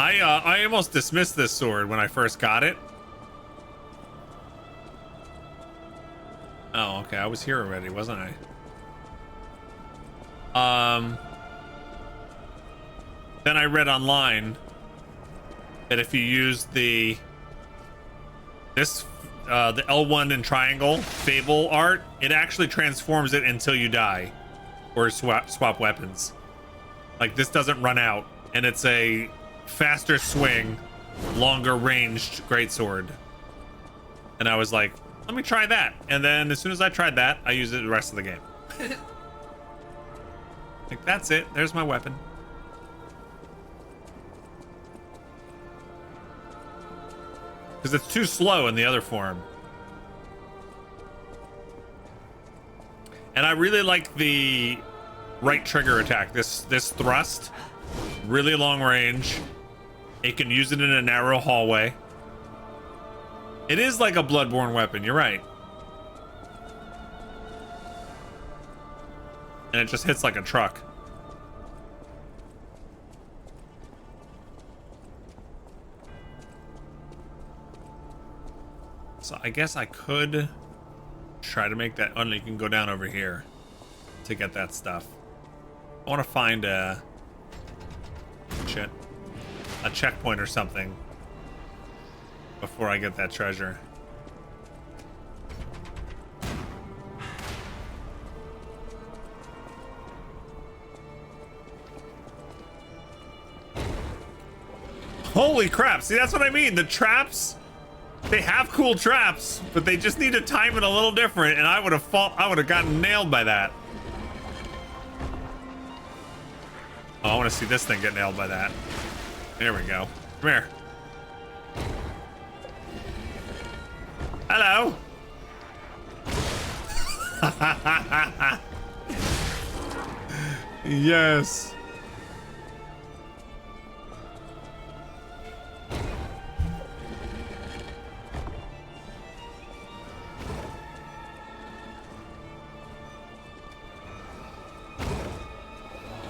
I almost dismissed this sword when I first got it. Oh, okay. I was here already, wasn't I? Then I read online that if you use the L1 and triangle Fable art, it actually transforms it until you die or swap weapons. Like, this doesn't run out, and it's a faster swing, longer ranged greatsword. And I was like, let me try that. And then as soon as I tried that, I used it the rest of the game. Like, that's it. There's my weapon. Because it's too slow in the other form. And I really like the right trigger attack. This thrust, really long range. It can use it in a narrow hallway. It is like a Bloodborne weapon, you're right. And it just hits like a truck. So I guess I could try to make that. Oh, no, you can go down over here to get that stuff. I want to find a checkpoint or something before I get that treasure. Holy crap. See, that's what I mean. The traps, they have cool traps, but they just need to time it a little different, and I would have gotten nailed by that. Oh, I want to see this thing get nailed by that. There we go. Come here. Hello. Yes.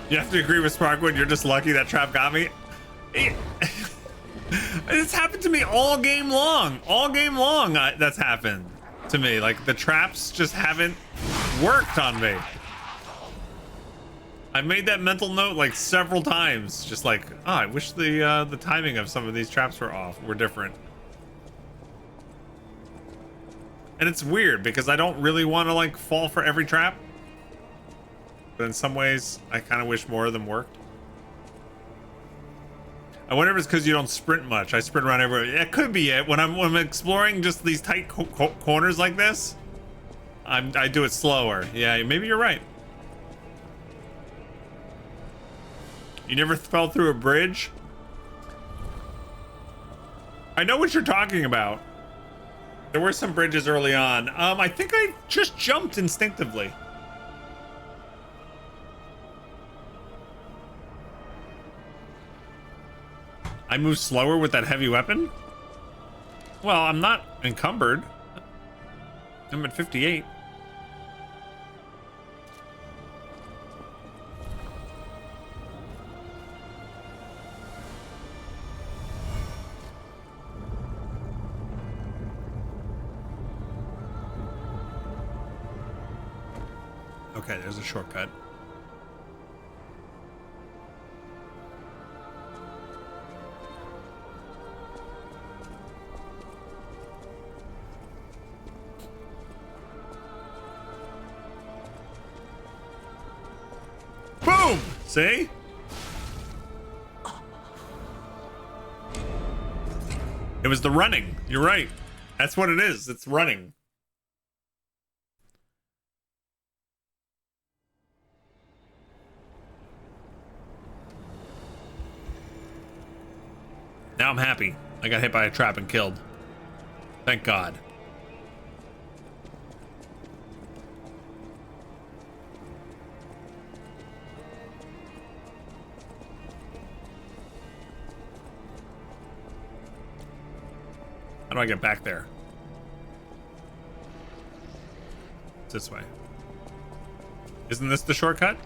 You have to agree with Sparkwood. You're just lucky that trap got me. It's happened to me all game long. All game long, that's happened to me. Like, the traps just haven't worked on me. I've made that mental note like several times. Just like, oh, I wish the timing of some of these traps were different. And it's weird because I don't really want to like fall for every trap. But in some ways, I kind of wish more of them worked. I wonder if it's because you don't sprint much. I sprint around everywhere. It could be it. When I'm exploring just these tight corners like this, I do it slower. Yeah, maybe you're right. You never fell through a bridge? I know what you're talking about. There were some bridges early on. I think I just jumped instinctively. I move slower with that heavy weapon? Well, I'm not encumbered. I'm at 58. Okay, there's a shortcut. Boom! See? It was the running. You're right. That's what it is. It's running. Now I'm happy. I got hit by a trap and killed. Thank God. How do I get back there? It's this way. Isn't this the shortcut?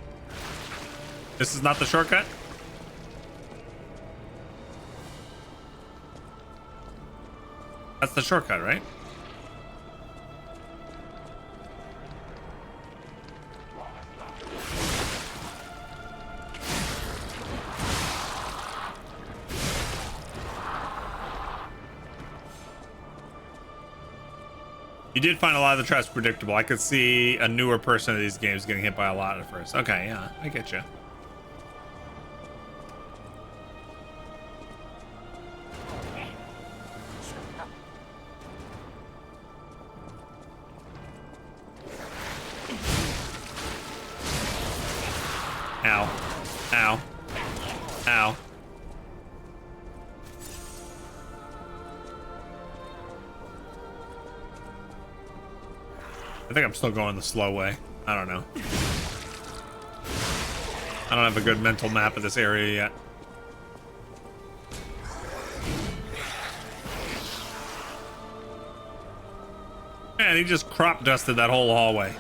This is not the shortcut? That's the shortcut, right? You did find a lot of the traps predictable. I could see a newer person in these games getting hit by a lot at first. Okay, yeah, I get you. Ow. Ow. Ow. I think I'm still going the slow way. I don't know. I don't have a good mental map of this area yet. Man, he just crop dusted that whole hallway.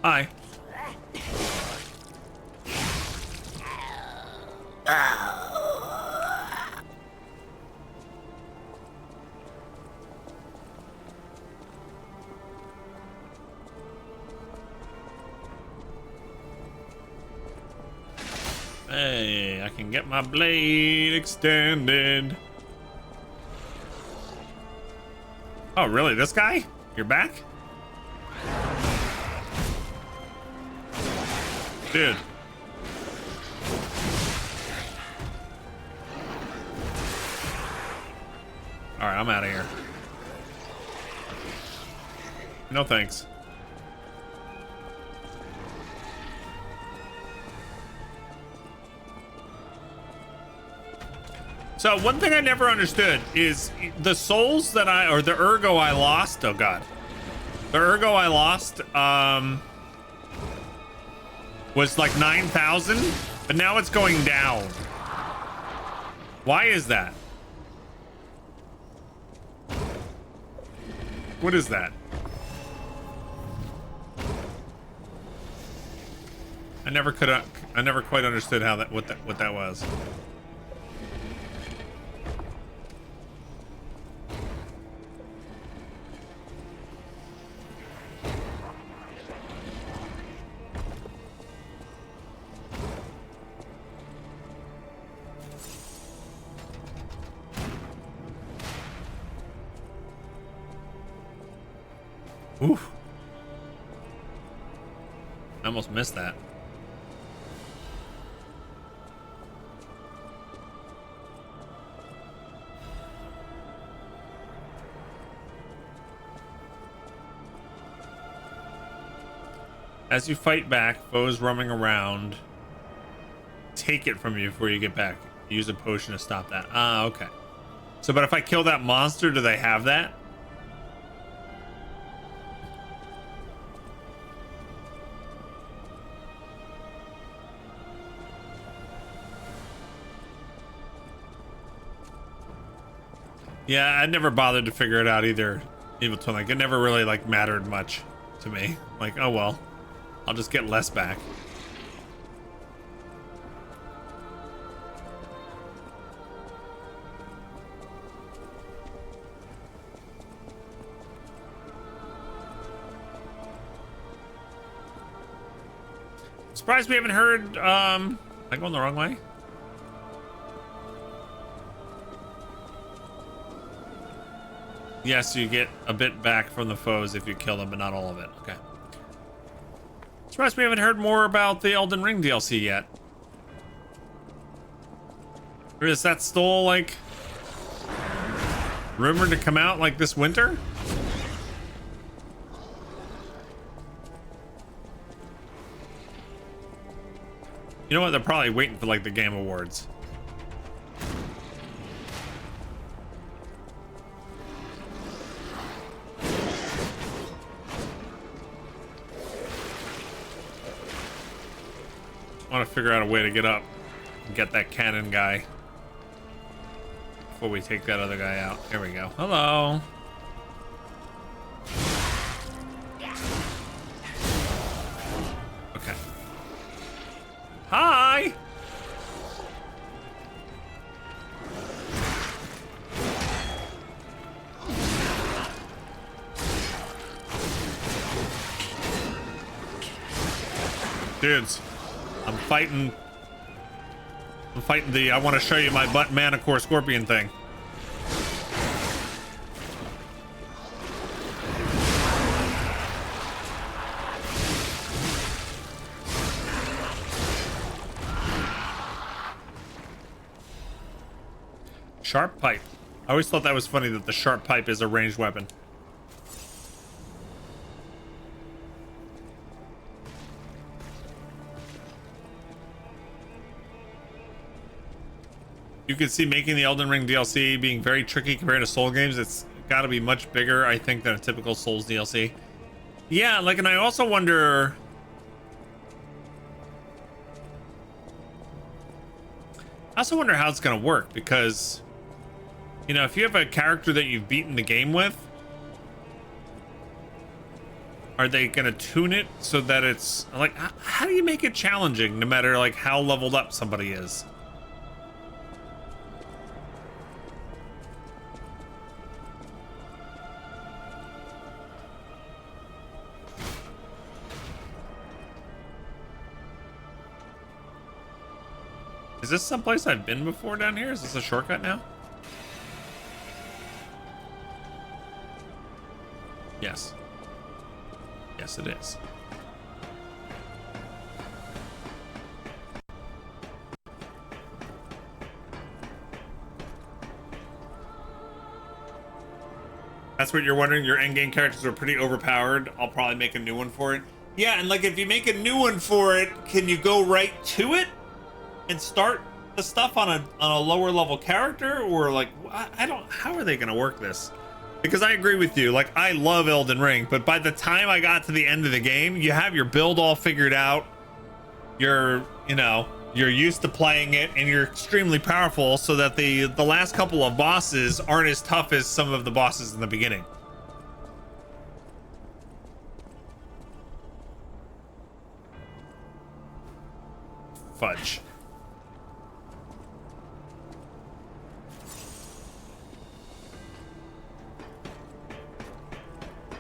Hi. Hey, I can get my blade extended. Oh, really? This guy? You're back? Dude. All right, I'm out of here. No thanks. So one thing I never understood is the souls that or the ergo I lost. Oh God, the ergo I lost was like 9,000, but now it's going down. Why is that? What is that? I never quite understood how what that was. Oof. I almost missed that. As you fight back, foes roaming around take it from you before you get back. Use a potion to stop that. Ah, okay. So, but if I kill that monster, do they have that? Yeah, I never bothered to figure it out either. Evil Twin, like it never really like mattered much to me. Like, oh well, I'll just get less back. Surprised we haven't heard. Am I going the wrong way? Yes, you get a bit back from the foes if you kill them, but not all of it. Okay. Surprised we haven't heard more about the Elden Ring DLC yet. Or is that still like rumored to come out like this winter? You know what? They're probably waiting for like the Game Awards. I want to figure out a way to get up and get that cannon guy before we take that other guy out. Here we go. Hello. Okay. Hi. Dudes, I'm fighting the I want to show you my butt manicore scorpion thing. Sharp pipe. I always thought that was funny that the sharp pipe is a ranged weapon. You can see making the Elden Ring DLC being very tricky compared to Soul games. It's got to be much bigger, I think, than a typical Souls DLC. Yeah, like, and I also wonder... how it's going to work, because, you know, if you have a character that you've beaten the game with, are they going to tune it so that it's, like, how do you make it challenging no matter, like, how leveled up somebody is? Is this someplace I've been before down here? Is this a shortcut now? Yes. Yes, it is. That's what you're wondering? Your endgame characters are pretty overpowered. I'll probably make a new one for it. Yeah, and like if you make a new one for it, can you go right to it and start the stuff on a lower level character? Or like, I don't, how are they gonna work this? Because I agree with you, like I love Elden Ring, but by the time I got to the end of the game, you have your build all figured out. You're, you know, you're used to playing it, and you're extremely powerful, so that the last couple of bosses aren't as tough as some of the bosses in the beginning. Fudge.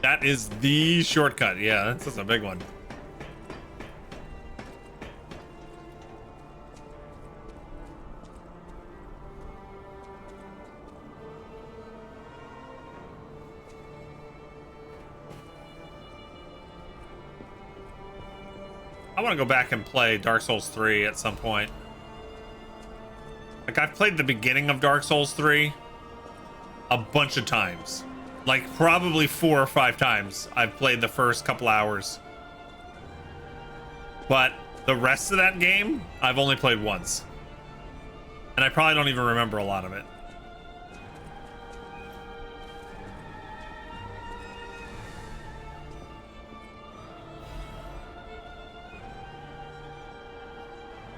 That is the shortcut. Yeah, that's a big one. I want to go back and play Dark Souls 3 at some point. Like, I've played the beginning of Dark Souls 3 a bunch of times. Like, probably 4 or 5 times I've played the first couple hours. But the rest of that game, I've only played once. And I probably don't even remember a lot of it.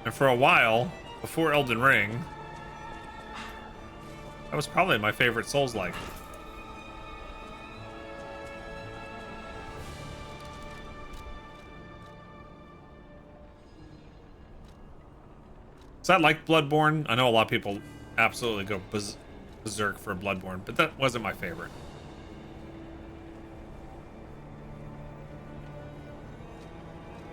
And for a while, before Elden Ring, that was probably my favorite Souls-like. So I like Bloodborne. I know a lot of people absolutely go berserk for Bloodborne, but that wasn't my favorite.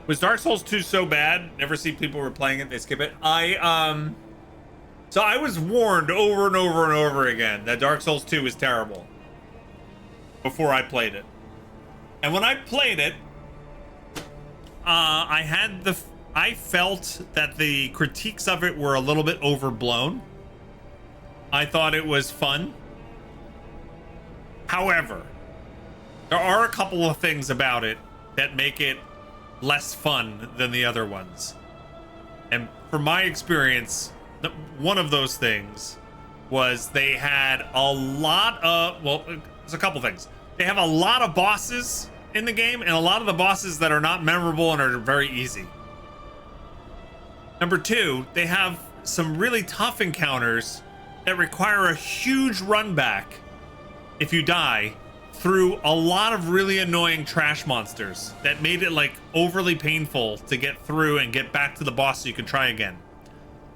Was Dark Souls 2 so bad? Never see people were playing it, they skip it. So I was warned over and over and over again that Dark Souls 2 was terrible before I played it. And when I played it, I felt that the critiques of it were a little bit overblown. I thought it was fun. However, there are a couple of things about it that make it less fun than the other ones. And from my experience, one of those things was they had a lot of, well, there's a couple things. They have a lot of bosses in the game, and a lot of the bosses that are not memorable and are very easy. Number two, they have some really tough encounters that require a huge run back if you die through a lot of really annoying trash monsters that made it like overly painful to get through and get back to the boss so you can try again.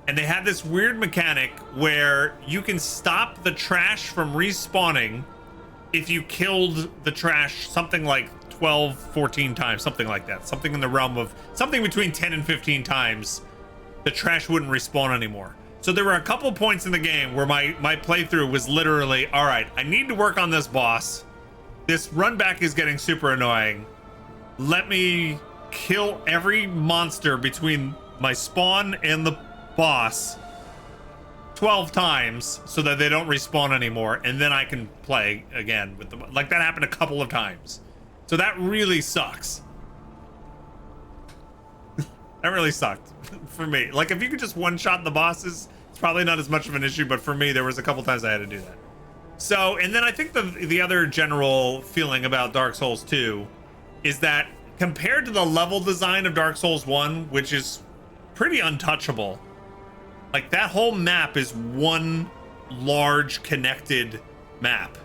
And they had this weird mechanic where you can stop the trash from respawning if you killed the trash something like 12, 14 times, something like that. Something in the realm of something between 10 and 15 times, the trash wouldn't respawn anymore. So there were a couple points in the game where my playthrough was literally, all right, I need to work on this boss. This run back is getting super annoying. Let me kill every monster between my spawn and the boss 12 times so that they don't respawn anymore, and then I can play again with them. Like that happened a couple of times. So that really sucks. That really sucked for me. Like if you could just one-shot the bosses, it's probably not as much of an issue, but for me there was a couple times I had to do that. So, and then I think the other general feeling about Dark Souls 2 is that compared to the level design of Dark Souls 1, which is pretty untouchable, like that whole map is one large connected map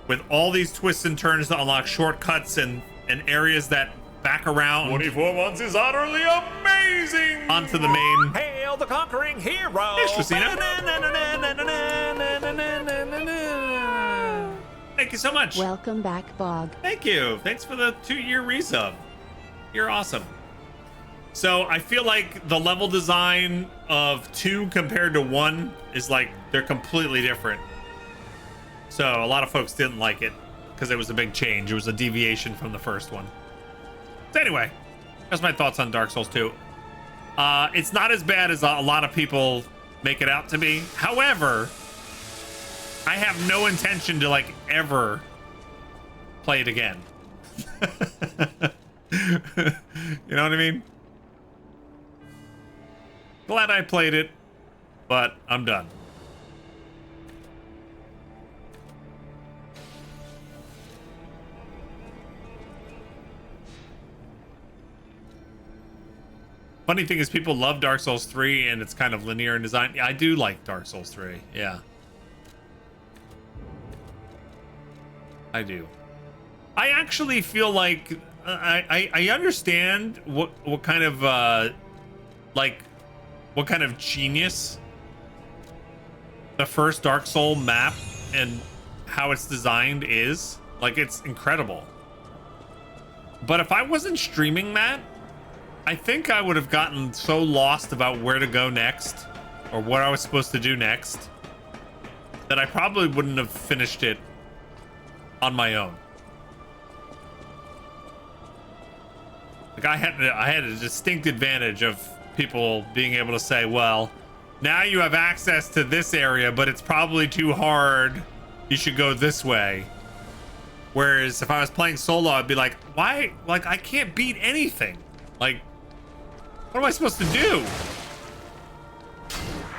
with all these twists and turns to unlock shortcuts and areas that back around. 24 months is utterly amazing. Onto the main. Hail the conquering hero. Thanks, Christina. Thank you so much. Welcome back, Bog. Thank you. Thanks for the 2-year resub. You're awesome. So I feel like the level design of 2 compared to 1 is like they're completely different. So a lot of folks didn't like it because it was a big change. It was a deviation from the first one. So anyway, that's my thoughts on Dark Souls 2. It's not as bad as a lot of people make it out to be. However, I have no intention to like ever play it again. You know what I mean? Glad I played it, but I'm done. Funny thing is people love Dark Souls 3 and it's kind of linear in design. Yeah, I do like Dark Souls 3. Yeah. I do. I actually feel like I understand what kind of what kind of genius the first Dark Soul map and how it's designed is. Like, it's incredible. But if I wasn't streaming that, I think I would have gotten so lost about where to go next or what I was supposed to do next that I probably wouldn't have finished it on my own. Like I had a distinct advantage of people being able to say, well, now you have access to this area, but it's probably too hard. You should go this way. Whereas if I was playing solo, I'd be like, why? Like, I can't beat anything. Like, what am I supposed to do?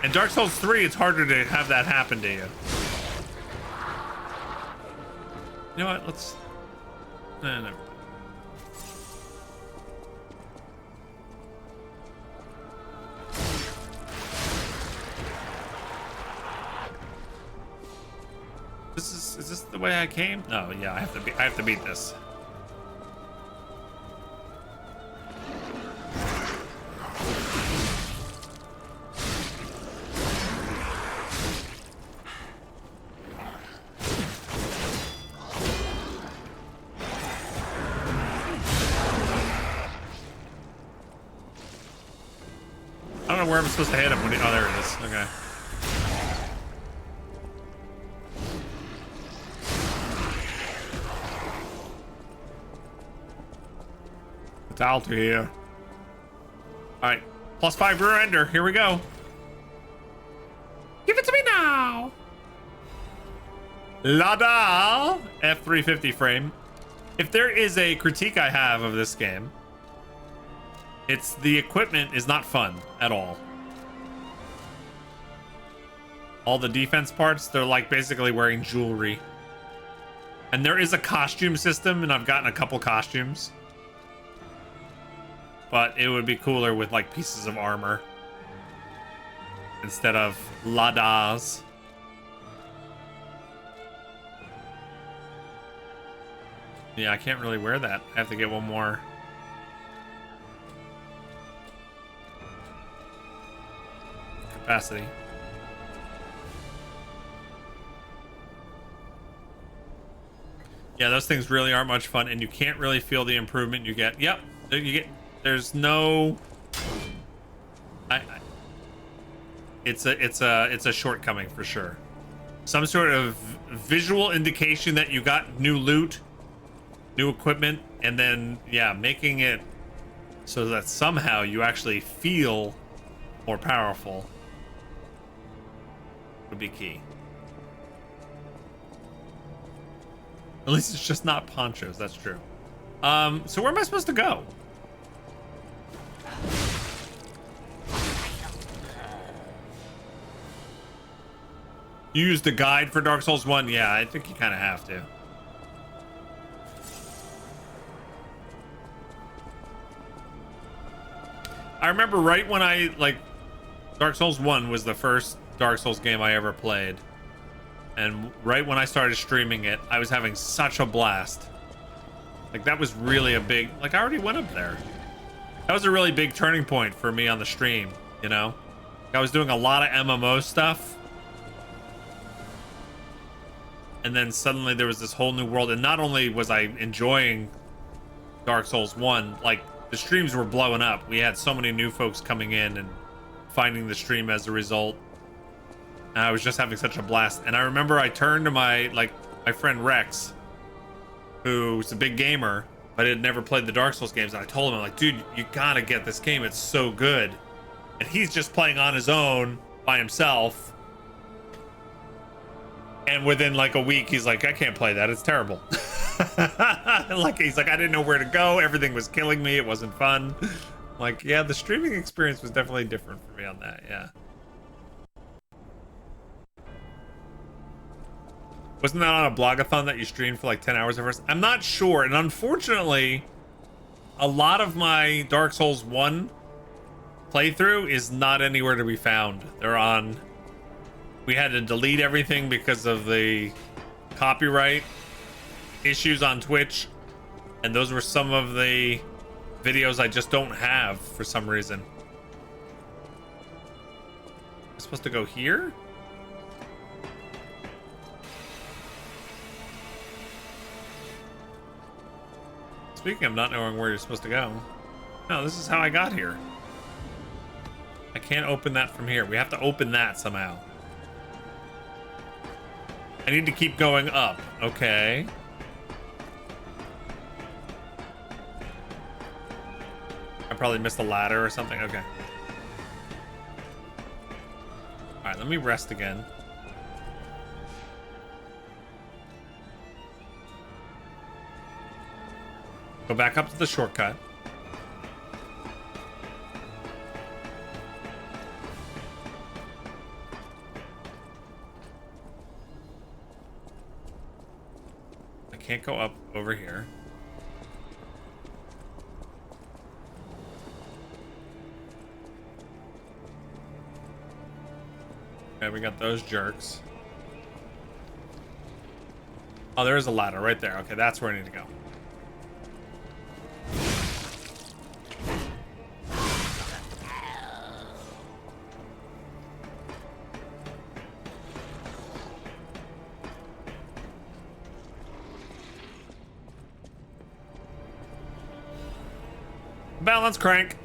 In Dark Souls 3, it's harder to have that happen to you. You know what? Let's... Never mind. Is this the way I came? No, yeah, I have to beat this. I don't know where I'm supposed to hit him when he... Oh, there it is. Okay. It's Alter here. Alright. +5 Brewer Ender. Here we go. Give it to me now. Lada. F350 frame. If there is a critique I have of this game, it's the equipment is not fun at all. All the defense parts, they're like basically wearing jewelry. And there is a costume system, and I've gotten a couple costumes. But it would be cooler with like pieces of armor instead of ladas. Yeah, I can't really wear that. I have to get one more. Capacity. Yeah, those things really aren't much fun, and you can't really feel the improvement you get. Yep, you get. There's no. It's a shortcoming for sure. Some sort of visual indication that you got new loot, new equipment, and then yeah, making it so that somehow you actually feel more powerful would be key. At least it's just not ponchos, that's true. So where am I supposed to go? You used the guide for Dark Souls 1? Yeah, I think you kind of have to. I remember right when Dark Souls 1 was the first Dark Souls game I ever played. And right when I started streaming it, I was having such a blast. Like, that was really a big... Like, I already went up there. That was a really big turning point for me on the stream, you know? I was doing a lot of MMO stuff. And then suddenly there was this whole new world. And not only was I enjoying Dark Souls 1, like, the streams were blowing up. We had so many new folks coming in and finding the stream as a result. And I was just having such a blast. And I remember I turned to my friend Rex, who's a big gamer, but had never played the Dark Souls games. And I told him, I'm like, dude, you gotta get this game. It's so good. And he's just playing on his own by himself. And within like a week, he's like, I can't play that. It's terrible. Like, he's like, I didn't know where to go. Everything was killing me. It wasn't fun. Like, yeah, the streaming experience was definitely different for me on that. Yeah. Wasn't that on a blogathon that you streamed for like 10 hours at first? I'm not sure. And unfortunately, a lot of my Dark Souls 1 playthrough is not anywhere to be found. They're on... We had to delete everything because of the copyright issues on Twitch. And those were some of the videos I just don't have for some reason. I'm supposed to go here? Speaking of not knowing where you're supposed to go. No, this is how I got here. I can't open that from here. We have to open that somehow. I need to keep going up. Okay. I probably missed a ladder or something. Okay. All right, let me rest again. Go back up to the shortcut. Can't go up over here. Okay, we got those jerks. Oh, there is a ladder right there. Okay, that's where I need to go. Balance crank.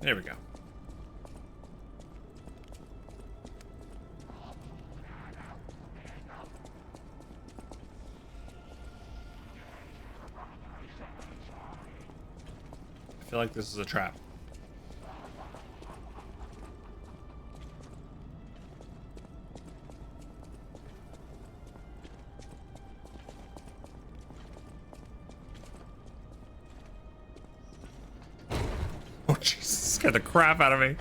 There we go. I feel like this is a trap. Oh, Jesus, scared the crap out of me.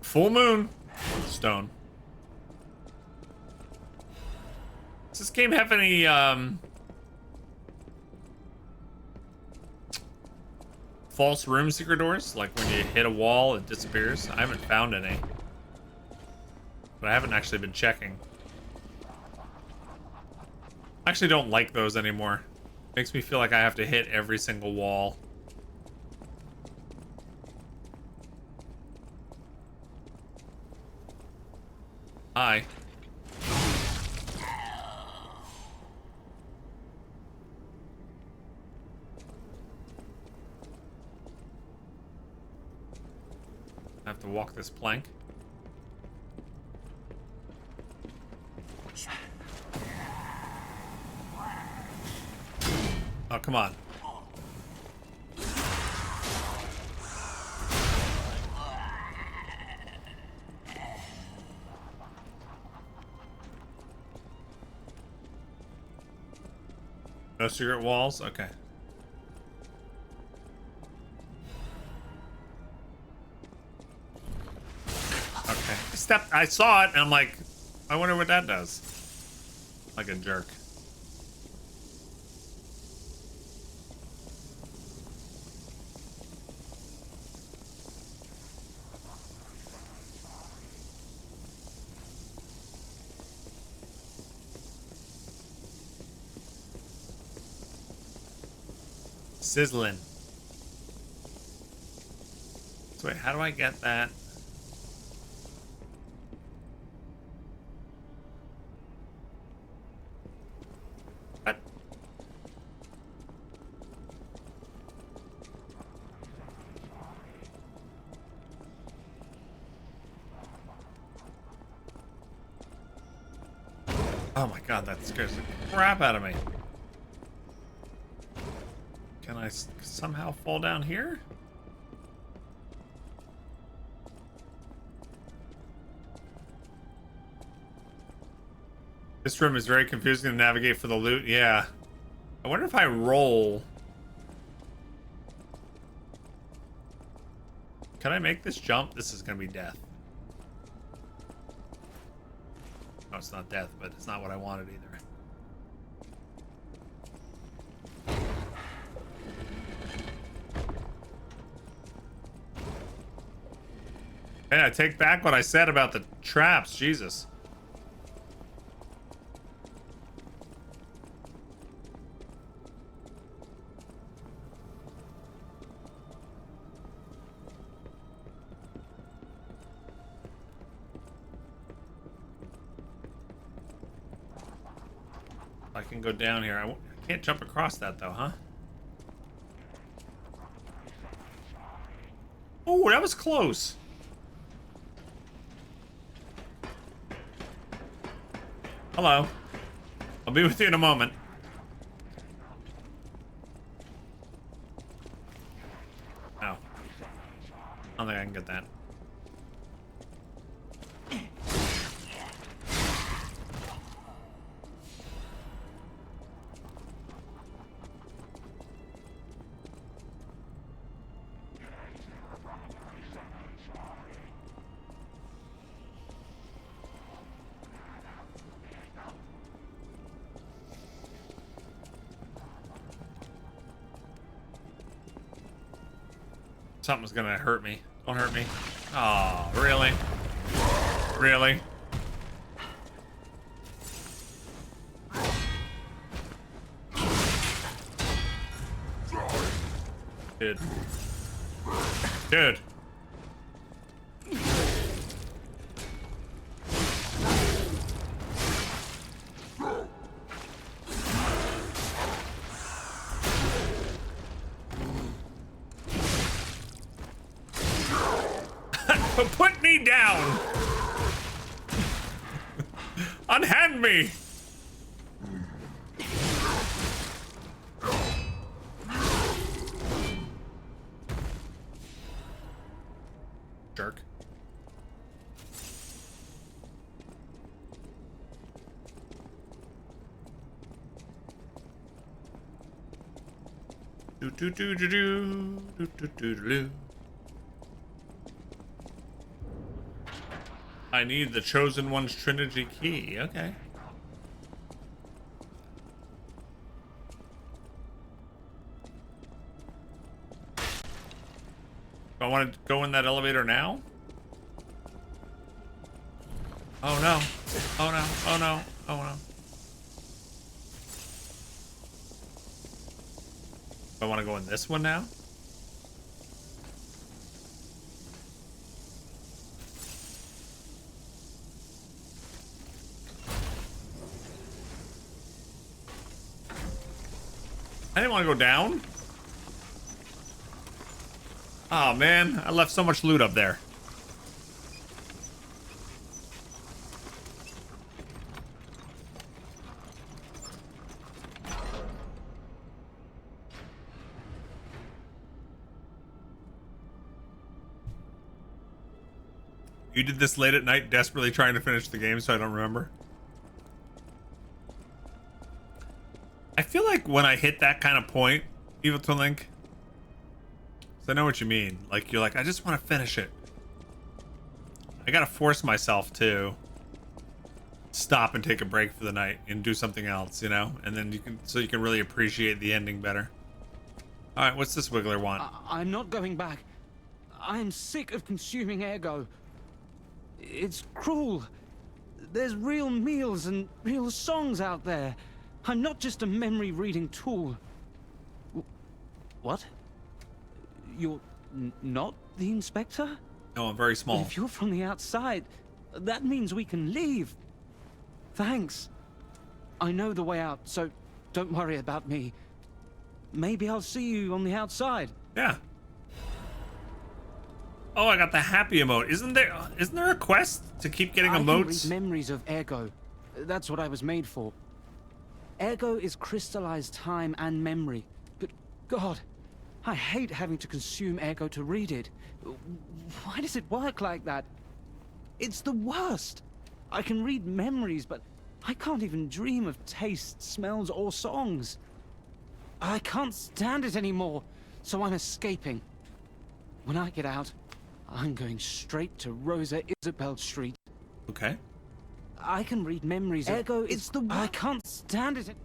Full moon. Stone. Does this game have any, false room secret doors? Like when you hit a wall, it disappears? I haven't found any. But I haven't actually been checking. I actually don't like those anymore. Makes me feel like I have to hit every single wall. Hi. I have to walk this plank. Oh, come on. No secret walls? Okay. Okay. I saw it and I'm like, I wonder what that does. Like a jerk. Sizzling. So wait, how do I get that? What? Oh my god, that scares the crap out of me. Can I somehow fall down here? This room is very confusing to navigate for the loot. Yeah. I wonder if I roll. Can I make this jump? This is gonna be death. No, it's not death, but it's not what I wanted either. Hey, I take back what I said about the traps. Jesus. I can go down here. I can't jump across that though, huh? Oh, that was close. Hello. I'll be with you in a moment. Oh. I don't think I can get that. Something's gonna hurt me. Don't hurt me. Oh, really? Really? Dude. Dude. Put me down! Unhand me! Jerk. Do do do do do do do do do. I need the Chosen One's Trinity key. Okay. Do I want to go in that elevator now? Oh no. Oh no. Oh no. Oh no. Do I want to go in this one now? I didn't want to go down. Oh man, I left so much loot up there. You did this late at night, desperately trying to finish the game, so I don't remember. I feel like when I hit that kind of point, Evil Twin Link, I know what you mean. Like, you're like, I just want to finish it. I gotta force myself to stop and take a break for the night and do something else, you know? And then you can, so you can really appreciate the ending better. All right, what's this Wiggler want? I'm not going back. I am sick of consuming ergo. It's cruel. There's real meals and real songs out there. I'm not just a memory reading tool. What? You're not the inspector? No, I'm very small. But if you're from the outside, that means we can leave. Thanks. I know the way out, so don't worry about me. Maybe I'll see you on the outside. Yeah. Oh, I got the happy emote. Isn't there a quest to keep getting emotes? I can read memories of ergo. That's what I was made for. Ergo is crystallized time and memory. But God, I hate having to consume ergo to read it. Why does it work like that? It's the worst. I can read memories, but I can't even dream of tastes, smells, or songs. I can't stand it anymore, so I'm escaping. When I get out, I'm going straight to Rosa Isabel Street. Okay. I can read memories. Ergo, it's the I can't stand it.